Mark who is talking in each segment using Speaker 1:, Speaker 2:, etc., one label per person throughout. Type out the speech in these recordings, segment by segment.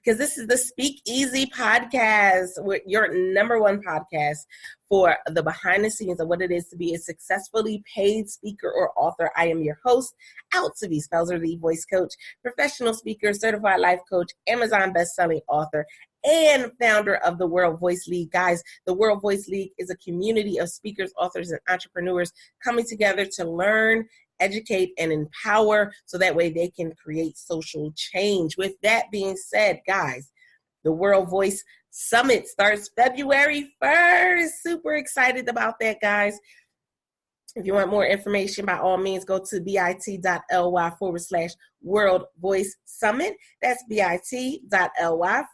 Speaker 1: because this is the Speak Easy podcast, your number one podcast for the behind the scenes of what it is to be a successfully paid speaker or author. I am your host, Altovise Pelzer, the voice coach, professional speaker, certified life coach, Amazon best-selling author, and founder of the World Voice League. Guys, the World Voice League is a community of speakers, authors, and entrepreneurs coming together to learn, educate, and empower so that way they can create social change. With that being said, guys, the World Voice Summit starts February 1st. Super excited about that, guys. If you want more information, by all means, go to bit.ly/World Voice Summit. That's bit.ly/World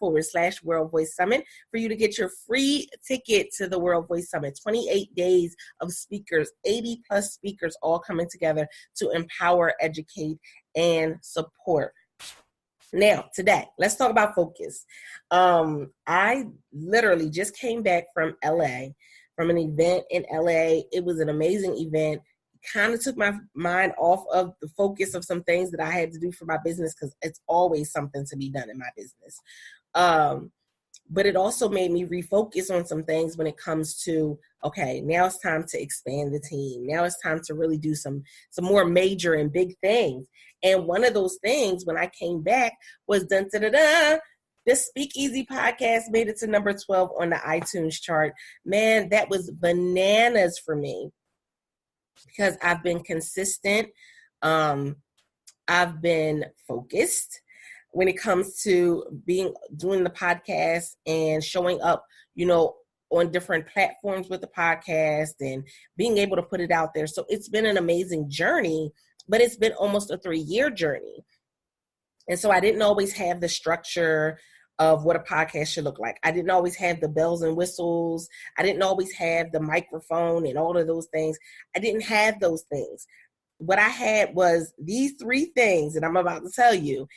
Speaker 1: Voice Summit for you to get your free ticket to the World Voice Summit. 28 days of speakers, 80 plus speakers all coming together to empower, educate, and support. Now, today, let's talk about focus. I literally just came back from LA, from an event in LA. It was an amazing event. Kind of took my mind off of the focus of some things that I had to do for my business, because it's always something to be done in my business. But it also made me refocus on some things when it comes to, okay, now it's time to expand the team. Now it's time to really do some more major and big things. And one of those things when I came back was the Speak Easy podcast made it to number 12 on the iTunes chart. Man, that was bananas for me, because I've been consistent. I've been focused when it comes to doing the podcast and showing up, on different platforms with the podcast and being able to put it out there. So it's been an amazing journey, but it's been almost a 3-year journey. And so I didn't always have the structure of what a podcast should look like. I didn't always have the bells and whistles. I didn't always have the microphone and all of those things. I didn't have those things. What I had was these 3 things that I'm about to tell you.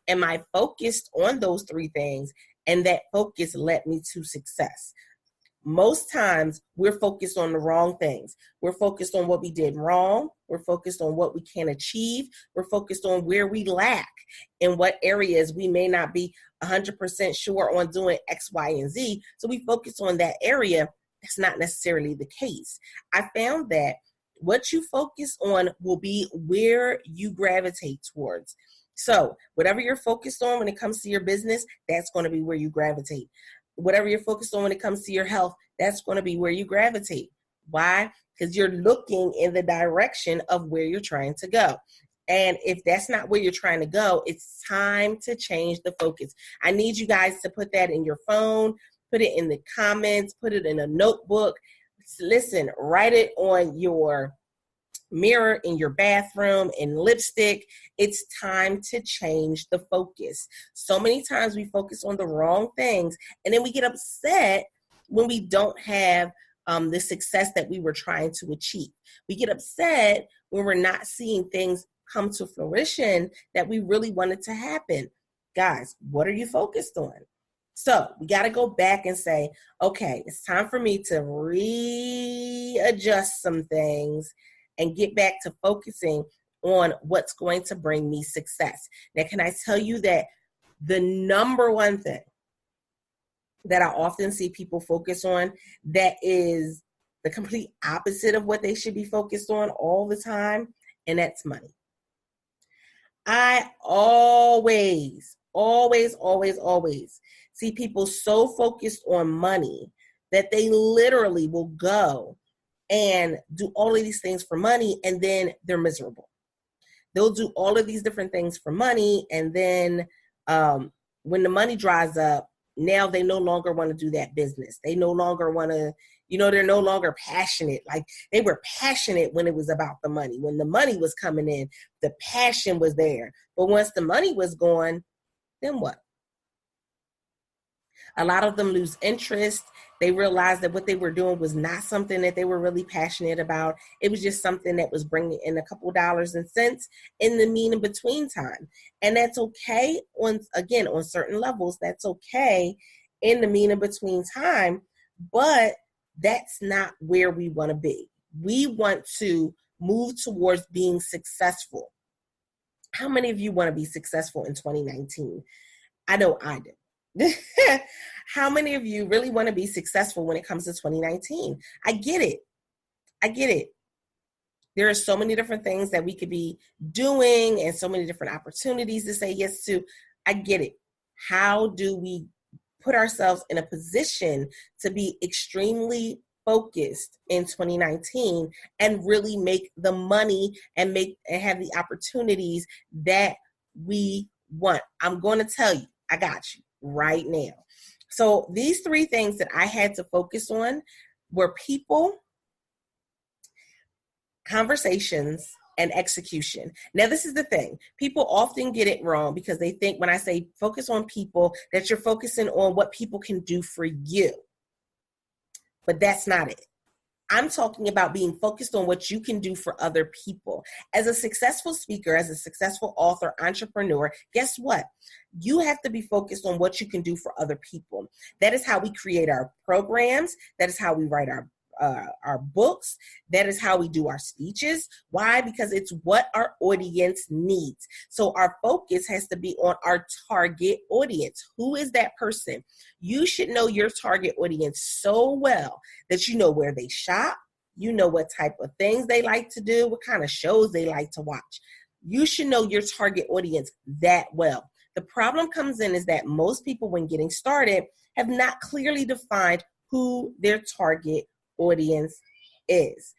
Speaker 1: And I focused on those 3 things, and that focus led me to success. Most times we're focused on the wrong things. We're focused on what we did wrong. We're focused on what we can't achieve. We're focused on where we lack, in what areas we may not be 100% sure on doing X, Y, and Z. So we focus on that area. That's not necessarily the case. I found that what you focus on will be where you gravitate towards. So whatever you're focused on when it comes to your business, that's going to be where you gravitate. Whatever you're focused on when it comes to your health, that's going to be where you gravitate. Why? Because you're looking in the direction of where you're trying to go. And if that's not where you're trying to go, it's time to change the focus. I need you guys to put that in your phone, put it in the comments, put it in a notebook. Listen, write it on your mirror in your bathroom, in lipstick. It's time to change the focus. So many times we focus on the wrong things, and then we get upset when we don't have the success that we were trying to achieve. We get upset when we're not seeing things come to fruition that we really wanted to happen. Guys, what are you focused on? So we got to go back and say, okay, it's time for me to readjust some things and get back to focusing on what's going to bring me success. Now, can I tell you that the number one thing that I often see people focus on that is the complete opposite of what they should be focused on all the time, and that's money. I always see people so focused on money that they literally will go and do all of these things for money, and then they're miserable. They'll do all of these different things for money, and then when the money dries up, now they no longer want to do that business. They no longer want to, they're no longer passionate. Like they were passionate when it was about the money. When the money was coming in, the passion was there. But once the money was gone, then what? A lot of them lose interest. They realized that what they were doing was not something that they were really passionate about. It was just something that was bringing in a couple dollars and cents in the mean and between time. And that's okay on certain levels. That's okay in the mean and between time, but that's not where we want to be. We want to move towards being successful. How many of you want to be successful in 2019? I know I do. How many of you really want to be successful when it comes to 2019? I get it. I get it. There are so many different things that we could be doing and so many different opportunities to say yes to. I get it. How do we put ourselves in a position to be extremely focused in 2019 and really make the money and have the opportunities that we want? I'm going to tell you, I got you right now. So these 3 things that I had to focus on were people, conversations, and execution. Now, this is the thing. People often get it wrong because they think when I say focus on people, that you're focusing on what people can do for you. But that's not it. I'm talking about being focused on what you can do for other people. As a successful speaker, as a successful author, entrepreneur, guess what? You have to be focused on what you can do for other people. That is how we create our programs. That is how we write our books. That is how we do our speeches. Why? Because it's what our audience needs. So our focus has to be on our target audience. Who is that person? You should know your target audience so well that you know where they shop. You know what type of things they like to do, what kind of shows they like to watch. You should know your target audience that well. The problem comes in is that most people, when getting started, have not clearly defined who their target audience is.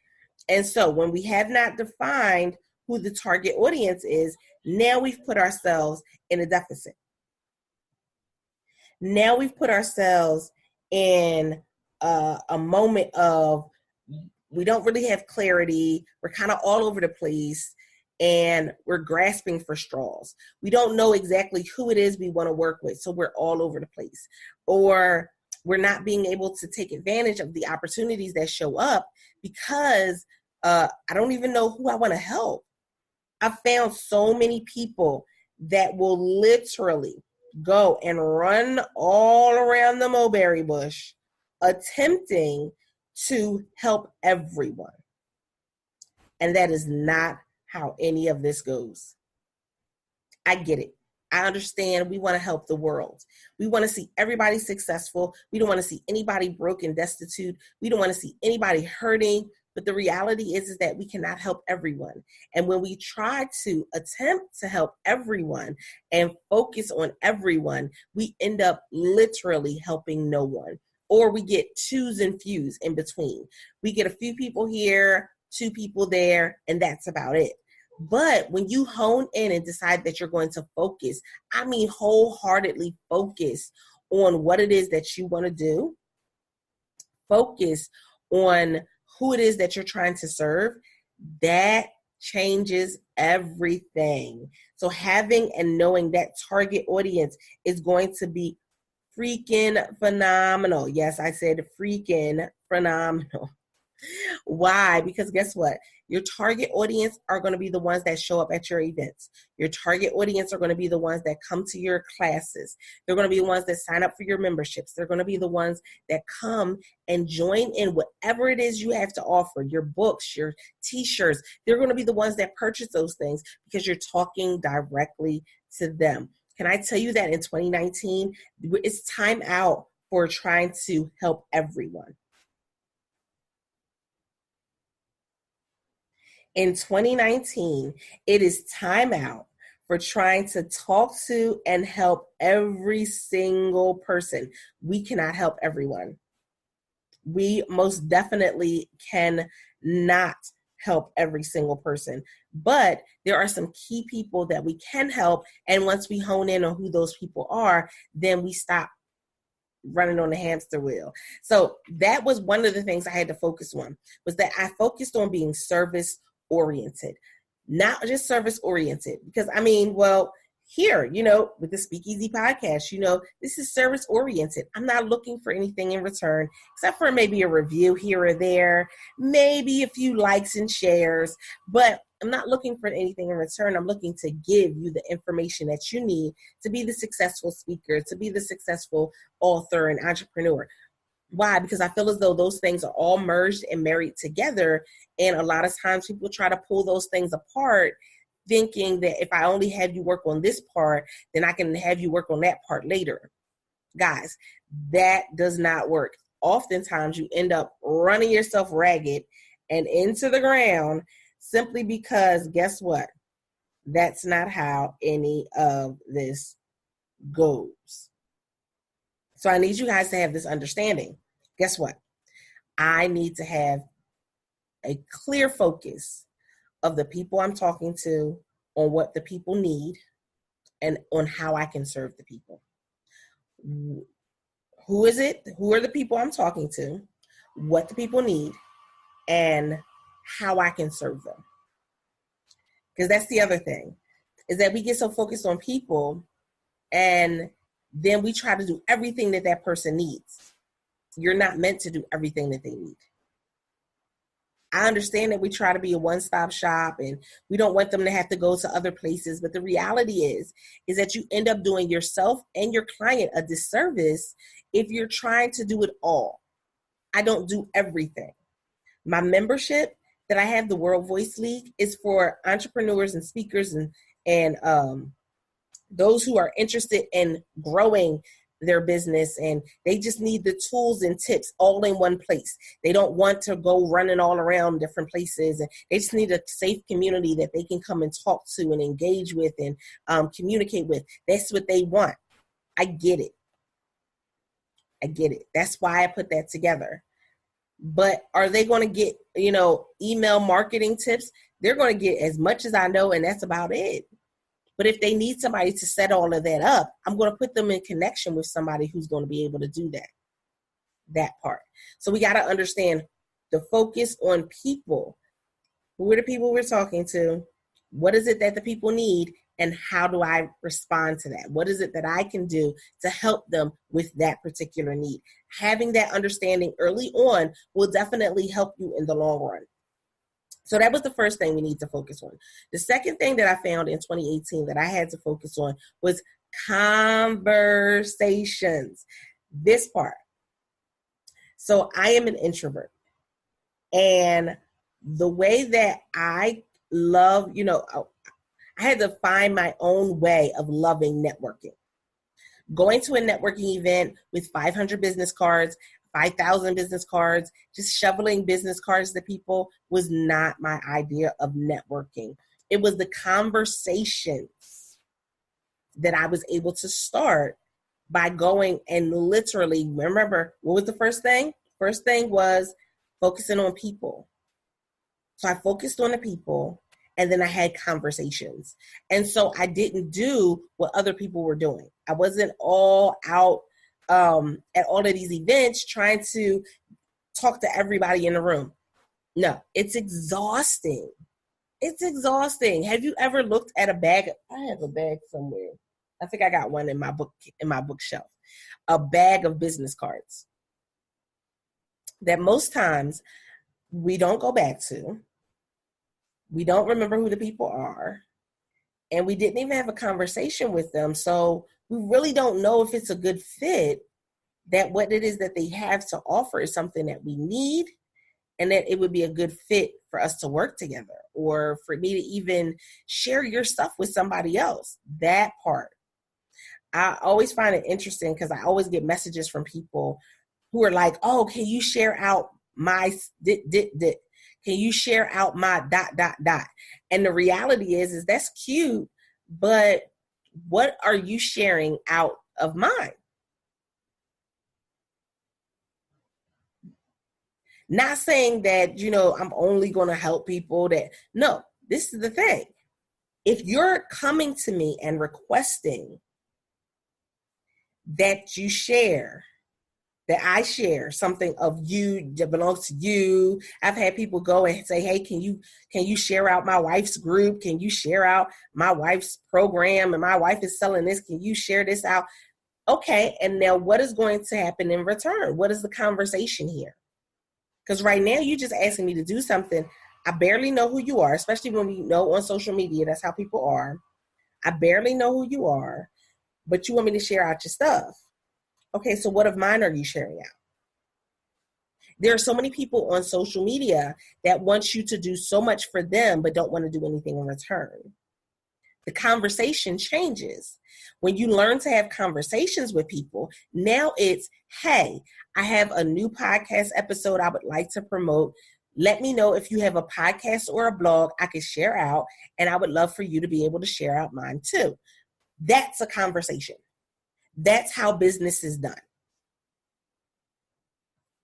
Speaker 1: And so when we have not defined who the target audience is, now we've put ourselves in a deficit. Now we've put ourselves in a moment of we don't really have clarity. We're kind of all over the place and we're grasping for straws. We don't know exactly who it is we want to work with, so we're all over the place. Or we're not being able to take advantage of the opportunities that show up because I don't even know who I want to help. I've found so many people that will literally go and run all around the mulberry bush attempting to help everyone. And that is not how any of this goes. I get it. I understand we want to help the world. We want to see everybody successful. We don't want to see anybody broke and destitute. We don't want to see anybody hurting. But the reality is that we cannot help everyone. And when we try to attempt to help everyone and focus on everyone, we end up literally helping no one. Or we get twos and fews in between. We get a few people here, 2 people there, and that's about it. But when you hone in and decide that you're going to focus, I mean wholeheartedly focus on what it is that you want to do, focus on who it is that you're trying to serve, that changes everything. So having and knowing that target audience is going to be freaking phenomenal. Yes, I said freaking phenomenal. Why? Because guess what? Your target audience are going to be the ones that show up at your events. Your target audience are going to be the ones that come to your classes. They're going to be the ones that sign up for your memberships. They're going to be the ones that come and join in whatever it is you have to offer, your books, your t-shirts. They're going to be the ones that purchase those things because you're talking directly to them. Can I tell you that in 2019, it's time out for trying to help everyone. In 2019, it is time out for trying to talk to and help every single person. We cannot help everyone. We most definitely cannot help every single person. But there are some key people that we can help. And once we hone in on who those people are, then we stop running on the hamster wheel. So that was one of the things I had to focus on, was that I focused on being service oriented, not just service oriented. Because I mean, well, here, with the Speakeasy podcast, this is service oriented. I'm not looking for anything in return, except for maybe a review here or there, maybe a few likes and shares, but I'm not looking for anything in return. I'm looking to give you the information that you need to be the successful speaker, to be the successful author and entrepreneur. Why? Because I feel as though those things are all merged and married together. And a lot of times people try to pull those things apart, thinking that if I only have you work on this part, then I can have you work on that part later. Guys, that does not work. Oftentimes you end up running yourself ragged and into the ground simply because, guess what? That's not how any of this goes. So I need you guys to have this understanding. Guess what? I need to have a clear focus of the people I'm talking to, on what the people need, and on how I can serve the people. Who is it? Who are the people I'm talking to? What the people need, and how I can serve them. Because that's the other thing, is that we get so focused on people, and then we try to do everything that that person needs. You're not meant to do everything that they need. I understand that we try to be a one-stop shop and we don't want them to have to go to other places. But the reality is that you end up doing yourself and your client a disservice if you're trying to do it all. I don't do everything. My membership that I have, the World Voice League, is for entrepreneurs and speakers and those who are interested in growing their business, and they just need the tools and tips all in one place. They don't want to go running all around different places, and they just need a safe community that they can come and talk to and engage with and communicate with. That's what they want. I get it. That's why I put that together. But are they going to get, email marketing tips? They're going to get as much as I know, and that's about it. But if they need somebody to set all of that up, I'm going to put them in connection with somebody who's going to be able to do that part. So we got to understand the focus on people. Who are the people we're talking to? What is it that the people need? And how do I respond to that? What is it that I can do to help them with that particular need? Having that understanding early on will definitely help you in the long run. So that was the first thing we need to focus on. The second thing that I found in 2018 that I had to focus on was conversations. This part. So I am an introvert. And the way that I love, I had to find my own way of loving networking. Going to a networking event with 500 business cards, 5,000 business cards, just shoveling business cards to people was not my idea of networking. It was the conversations that I was able to start by going and literally, remember, what was the first thing? First thing was focusing on people. So I focused on the people, and then I had conversations. And so I didn't do what other people were doing. I wasn't all out at all of these events trying to talk to everybody in the room. No, it's exhausting. It's exhausting. Have you ever looked at a bag? I have a bag somewhere. I think I got one in my bookshelf. A bag of business cards that most times we don't go back to. We don't remember who the people are. And we didn't even have a conversation with them. So we really don't know if it's a good fit, that what it is that they have to offer is something that we need, and that it would be a good fit for us to work together, or for me to even share your stuff with somebody else. That part. I always find it interesting because I always get messages from people who are like, oh, can you share out my can you share out my ... And the reality is that's cute, but what are you sharing out of mine? Not saying that, I'm only going to help people no, this is the thing. If you're coming to me and requesting that you share, that I share something of you that belongs to you. I've had people go and say, hey, can you share out my wife's group? Can you share out my wife's program? And my wife is selling this. Can you share this out? Okay. And now what is going to happen in return? What is the conversation here? Because right now you're just asking me to do something. I barely know who you are, especially when we know on social media, that's how people are. I barely know who you are, but you want me to share out your stuff. Okay, so what of mine are you sharing out? There are so many people on social media that want you to do so much for them, but don't want to do anything in return. The conversation changes. When you learn to have conversations with people, now it's, hey, I have a new podcast episode I would like to promote. Let me know if you have a podcast or a blog I can share out, and I would love for you to be able to share out mine too. That's a conversation. That's how business is done.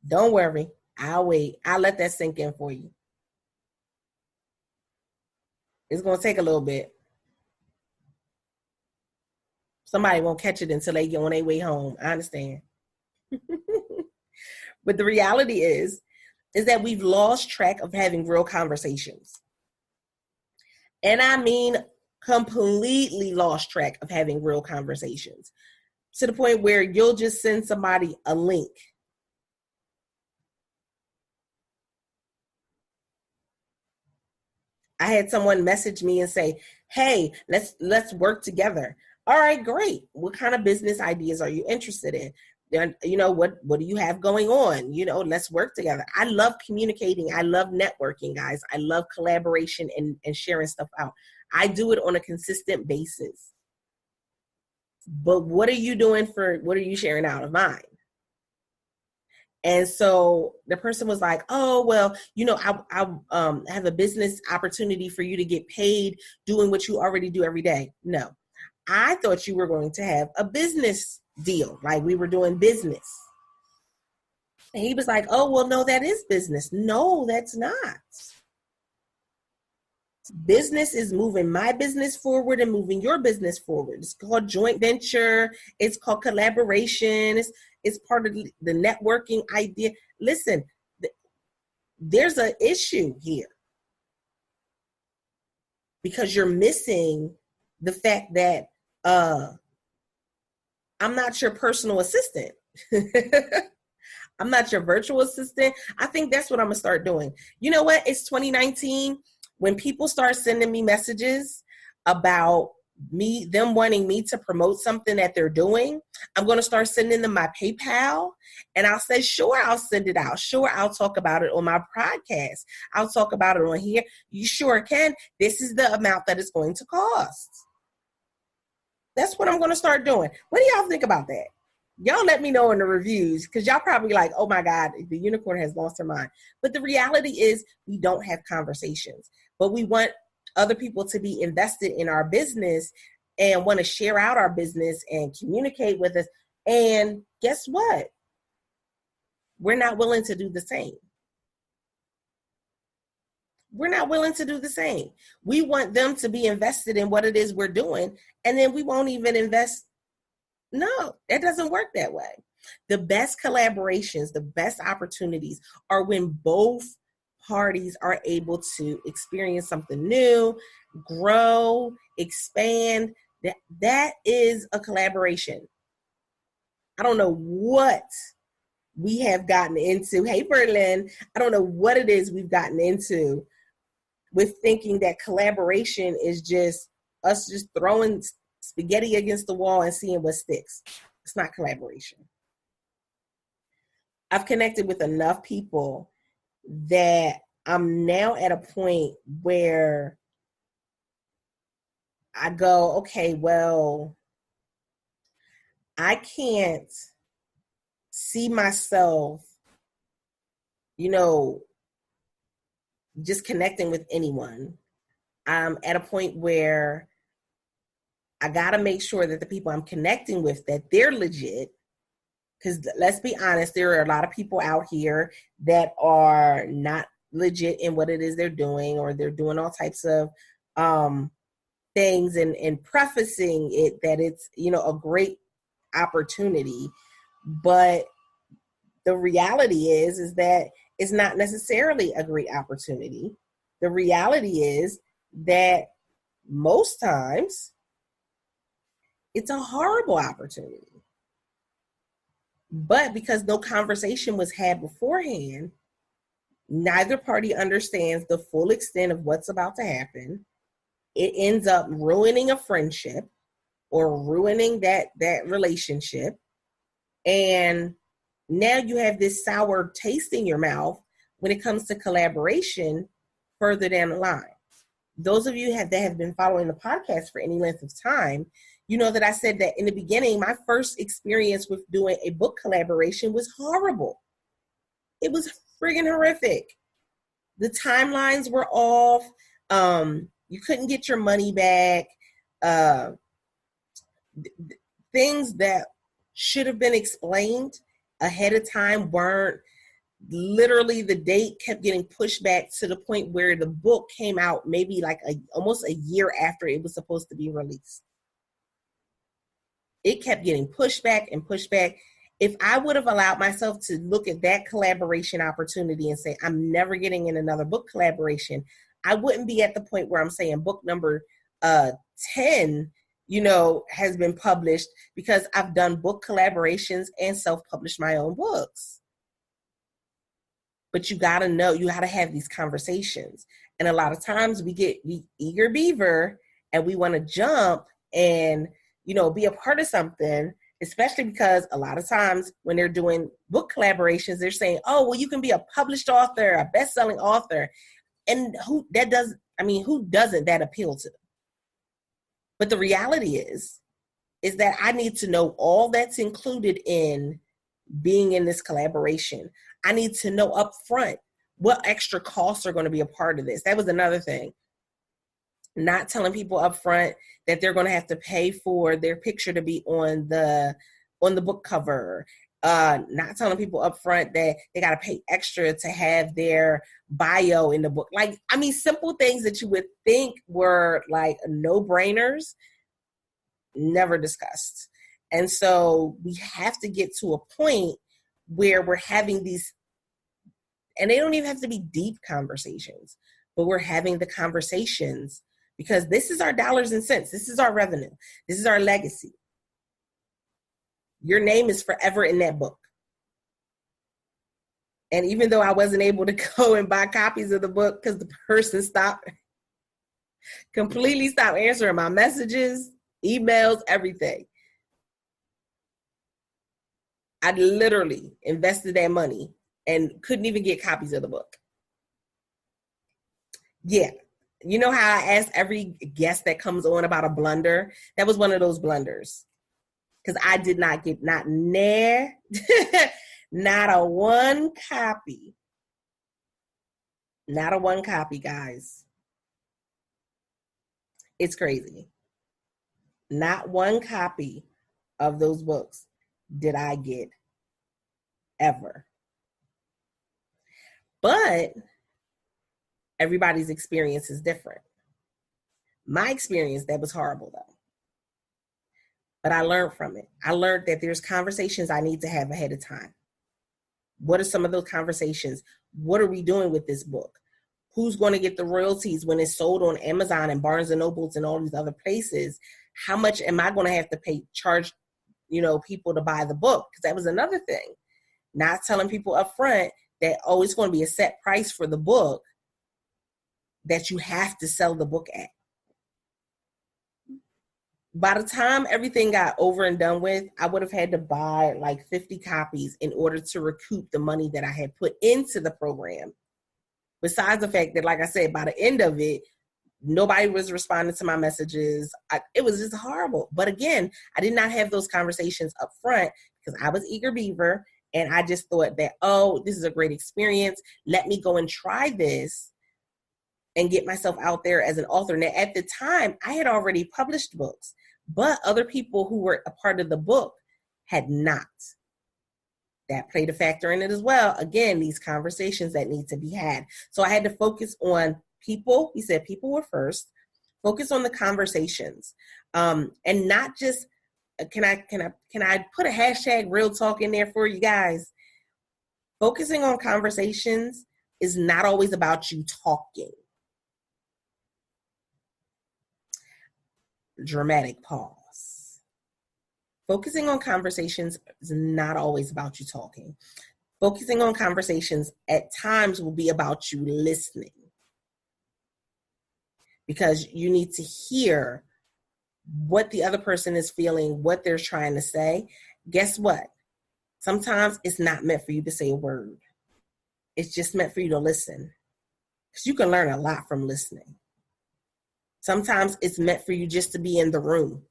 Speaker 1: Don't worry. I'll wait. I'll let that sink in for you. It's going to take a little bit. Somebody won't catch it until they get on their way home. I understand. But the reality is that we've lost track of having real conversations. And I mean completely lost track of having real conversations, to the point where you'll just send somebody a link. I had someone message me and say, hey, let's work together. All right, great. What kind of business ideas are you interested in? What do you have going on? Let's work together. I love communicating. I love networking, guys. I love collaboration and sharing stuff out. I do it on a consistent basis. But what are you sharing out of mine? And so the person was like, oh, well, I have a business opportunity for you to get paid doing what you already do every day. No, I thought you were going to have a business deal, like we were doing business. And he was like, oh, well, no, that is business. No, that's not. Business is moving my business forward and moving your business forward. It's called joint venture. It's called collaboration. It's part of the networking idea. Listen, there's an issue here because you're missing the fact that I'm not your personal assistant. I'm not your virtual assistant. I think that's what I'm going to start doing. You know what? It's 2019. When people start sending me messages about them wanting me to promote something that they're doing, I'm going to start sending them my PayPal, and I'll say, sure, I'll send it out. Sure, I'll talk about it on my podcast. I'll talk about it on here. You sure can. This is the amount that it's going to cost. That's what I'm going to start doing. What do y'all think about that? Y'all let me know in the reviews, because y'all probably like, oh my God, the unicorn has lost her mind. But the reality is we don't have conversations, but we want other people to be invested in our business and want to share out our business and communicate with us. And guess what? We're not willing to do the same. We're not willing to do the same. We want them to be invested in what it is we're doing, and then we won't even invest. No, it doesn't work that way. The best collaborations, the best opportunities are when both parties are able to experience something new, grow, expand. That is a collaboration. I don't know what we have gotten into. Hey, Berlin, I don't know what it is we've gotten into with thinking that collaboration is just us just throwing spaghetti against the wall and seeing what sticks. It's not collaboration. I've connected with enough people that I'm now at a point where I go, okay, well, I can't see myself, just connecting with anyone. I'm at a point where I got to make sure that the people I'm connecting with, that they're legit. Because let's be honest, there are a lot of people out here that are not legit in what it is they're doing, or they're doing all types of things and prefacing it that it's, a great opportunity. But the reality is that it's not necessarily a great opportunity. The reality is that most times it's a horrible opportunity. But because no conversation was had beforehand, neither party understands the full extent of what's about to happen. It ends up ruining a friendship or ruining that relationship. And now you have this sour taste in your mouth when it comes to collaboration further down the line. those of you that have been following the podcast for any length of time, you know that I said that in the beginning, my first experience with doing a book collaboration was horrible. It was friggin' horrific. The timelines were off. You couldn't get your money back. Things that should have been explained ahead of time weren't. Literally, the date kept getting pushed back to the point where the book came out maybe like almost a year after it was supposed to be released. It kept getting pushed back and pushed back. If I would have allowed myself to look at that collaboration opportunity and say, I'm never getting in another book collaboration, I wouldn't be at the point where I'm saying book number 10, has been published, because I've done book collaborations and self-published my own books. But you got to know, you got to have these conversations. And a lot of times we eager beaver and we want to jump and, be a part of something, especially because a lot of times when they're doing book collaborations, they're saying, oh, well, you can be a published author, a best-selling author. And who doesn't that appeal to them? But the reality is that I need to know all that's included in being in this collaboration. I need to know up front what extra costs are going to be a part of this. That was another thing. Not telling people up front that they're going to have to pay for their picture to be on the book cover. Not telling people up front that they got to pay extra to have their bio in the book. Simple things that you would think were like no-brainers, never discussed. And so we have to get to a point where we're having these, and they don't even have to be deep conversations, but we're having the conversations because this is our dollars and cents. This is our revenue. This is our legacy. Your name is forever in that book. And even though I wasn't able to go and buy copies of the book because the person completely stopped answering my messages, emails, everything. I literally invested that money and couldn't even get copies of the book. Yeah. You know how I ask every guest that comes on about a blunder? That was one of those blunders. Because I did not get not a one copy. Not a one copy, guys. It's crazy. Not one copy of those books did I get ever. But everybody's experience is different. My experience, that was horrible though. But I learned from it. I learned that there's conversations I need to have ahead of time. What are some of those conversations? What are we doing with this book? Who's going to get the royalties when it's sold on Amazon and Barnes & Nobles and all these other places? How much am I going to have to charge, people to buy the book? Because that was another thing. Not telling people up front that, it's going to be a set price for the book that you have to sell the book at. By the time everything got over and done with, I would have had to buy like 50 copies in order to recoup the money that I had put into the program. Besides the fact that, like I said, by the end of it, nobody was responding to my messages. It was just horrible. But again, I did not have those conversations up front because I was eager beaver. And I just thought that, this is a great experience. Let me go and try this and get myself out there as an author. Now, at the time, I had already published books, but other people who were a part of the book had not. That played a factor in it as well. Again, these conversations that need to be had. So I had to focus on people. He said people were first. Focus on the conversations, and not just. Can I put a hashtag real talk in there for you guys? Focusing on conversations is not always about you talking. Dramatic pause. Focusing on conversations is not always about you talking. Focusing on conversations at times will be about you listening. Because you need to hear what the other person is feeling, what they're trying to say. Guess what? Sometimes it's not meant for you to say a word. It's just meant for you to listen. Because you can learn a lot from listening. Sometimes it's meant for you just to be in the room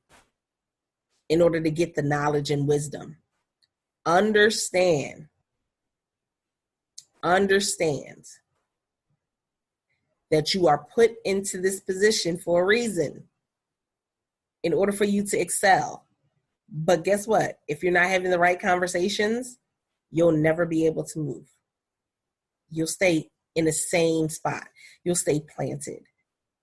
Speaker 1: in order to get the knowledge and wisdom. Understand that you are put into this position for a reason in order for you to excel. But guess what? If you're not having the right conversations, you'll never be able to move. You'll stay in the same spot. You'll stay planted.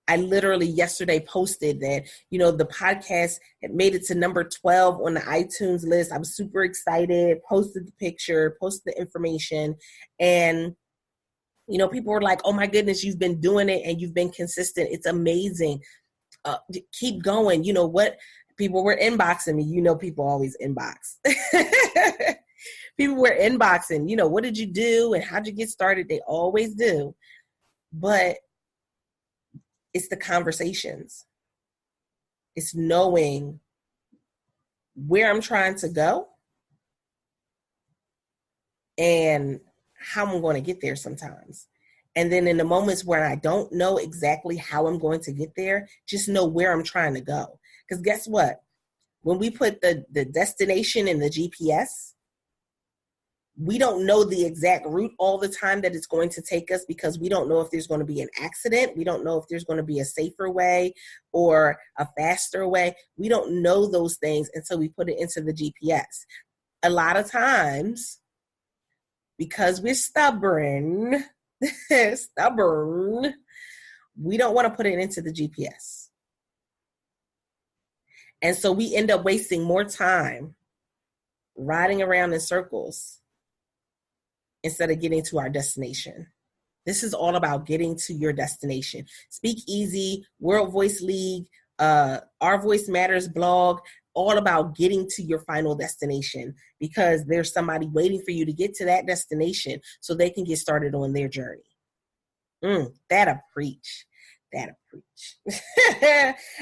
Speaker 1: I literally yesterday posted that, the podcast had made it to number 12 on the iTunes list. I was super excited, posted the picture, posted the information. And, people were like, oh my goodness, you've been doing it and you've been consistent. It's amazing. Keep going. What people were inboxing me, people always inbox. People were inboxing, what did you do and how'd you get started? They always do. But it's the conversations. It's knowing where I'm trying to go and how I'm going to get there sometimes. And then in the moments where I don't know exactly how I'm going to get there, just know where I'm trying to go. Because guess what? When we put the destination in the GPS, we don't know the exact route all the time that it's going to take us, because we don't know if there's going to be an accident. We don't know if there's going to be a safer way or a faster way. We don't know those things until we put it into the GPS. A lot of times, because we're stubborn, we don't want to put it into the GPS. And so we end up wasting more time riding around in circles instead of getting to our destination. This is all about getting to your destination. Speak Easy, World Voice League, Our Voice Matters blog, all about getting to your final destination, because there's somebody waiting for you to get to that destination so they can get started on their journey. That'll preach.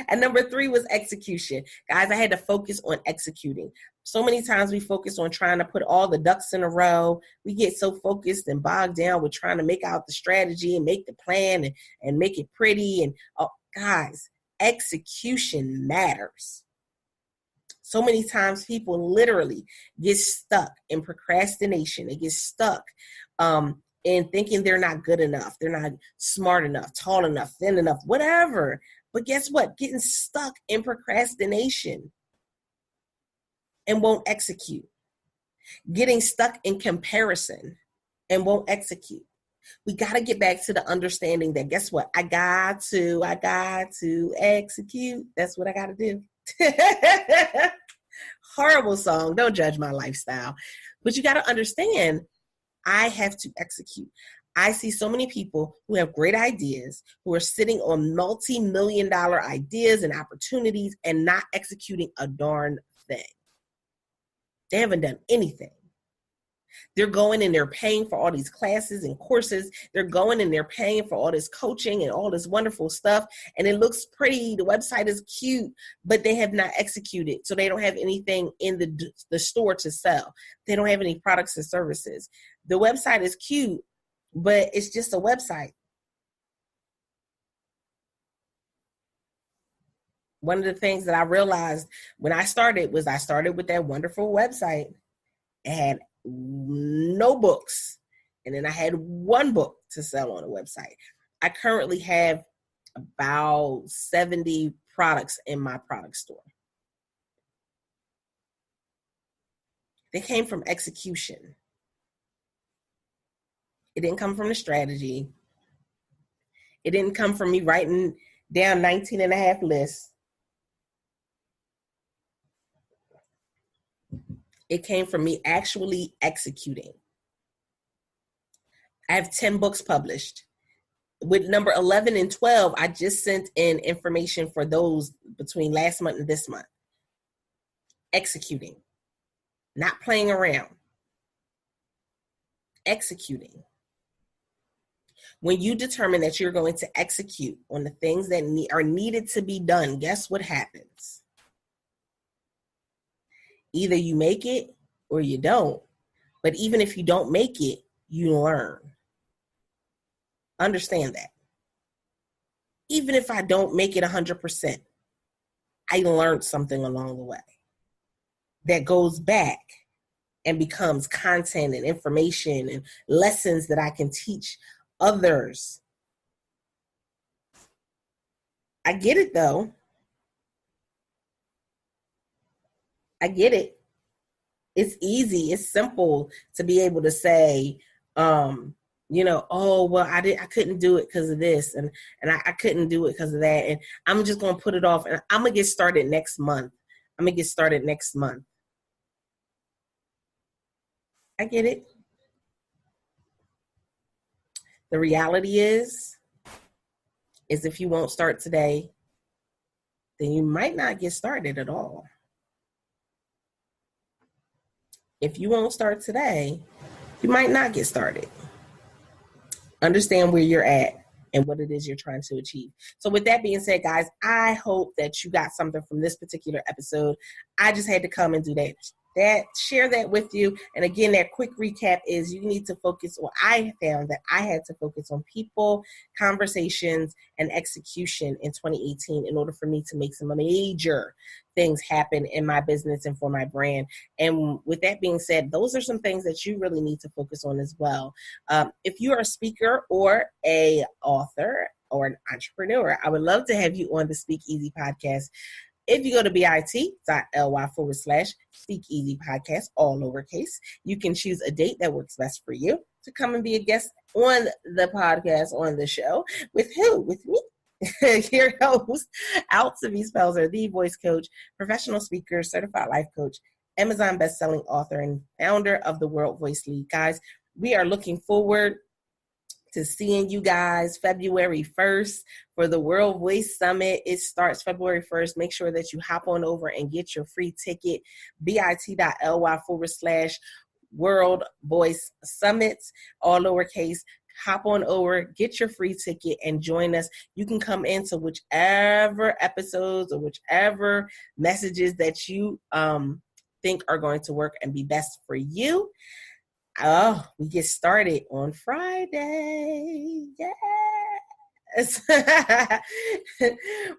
Speaker 1: And number 3 was execution. Guys, I had to focus on executing. So many times we focus on trying to put all the ducks in a row. We get so focused and bogged down with trying to make out the strategy and make the plan and make it pretty. And guys, execution matters. So many times people literally get stuck in procrastination. They get stuck in thinking they're not good enough. They're not smart enough, tall enough, thin enough, whatever. But guess what? Getting stuck in procrastination and won't execute. Getting stuck in comparison and won't execute. We got to get back to the understanding that, guess what? I got to execute. That's what I got to do. Horrible song. Don't judge my lifestyle. But you got to understand, I have to execute. I see so many people who have great ideas, who are sitting on multi-million-dollar ideas and opportunities and not executing a darn thing. They haven't done anything. They're going and they're paying for all these classes and courses. They're going and they're paying for all this coaching and all this wonderful stuff. And it looks pretty. The website is cute, but they have not executed. So they don't have anything in the store to sell. They don't have any products and services. The website is cute, but it's just a website. One of the things that I realized when I started with that wonderful website. It had no books. And then I had one book to sell on a website. I currently have about 70 products in my product store. They came from execution. It didn't come from the strategy. It didn't come from me writing down 19 and a half lists. It came from me actually executing. I have 10 books published. With number 11 and 12, I just sent in information for those between last month and this month. Executing. Not playing around. Executing. When you determine that you're going to execute on the things that are needed to be done, guess what happens? Either you make it or you don't. But even if you don't make it, you learn. Understand that. even if I don't make it 100%, I learned something along the way that goes back and becomes content and information and lessons that I can teach others. I get it though. I get it. It's easy. It's simple to be able to say, oh, well, I couldn't do it because of this. And I couldn't do it because of that. And I'm just going to put it off. And I'm going to get started next month. I get it. The reality is if you won't start today, then you might not get started at all. If you won't start today, you might not get started. Understand where you're at and what it is you're trying to achieve. So with that being said, guys, I hope that you got something from this particular episode. I just had to come and do that, share that with you. And again, that quick recap is you need to focus, or I found that I had to focus on people, conversations, and execution in 2018 in order for me to make some major things happen in my business and for my brand. And with that being said, those are some things that you really need to focus on as well. If you are a speaker or a author or an entrepreneur, I would love to have you on the Speak Easy podcast. If you go to bit.ly/Speak Easy podcast, all lowercase, you can choose a date that works best for you to come and be a guest on the podcast, on the show. With who? With me, your host, Altovise Pelzer, the voice coach, professional speaker, certified life coach, Amazon bestselling author, and founder of the World Voice League. Guys, we are looking forward to seeing you guys February 1st for the World Voice Summit. It starts February 1st. Make sure that you hop on over and get your free ticket, bit.ly/World Voice Summits, all lowercase. Hop on over, get your free ticket, and join us. You can come into whichever episodes or whichever messages that you think are going to work and be best for you. Oh, we get started on Friday. Yes.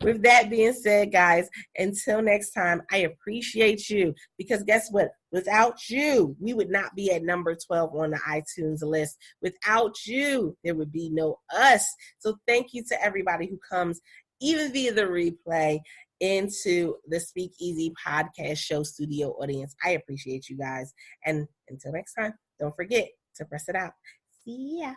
Speaker 1: With that being said, guys, until next time, I appreciate you, because guess what? Without you, we would not be at number 12 on the iTunes list. Without you, there would be no us. So thank you to everybody who comes, even via the replay, into the Speak Easy podcast show studio audience. I appreciate you guys. And until next time, don't forget to press it out. See ya.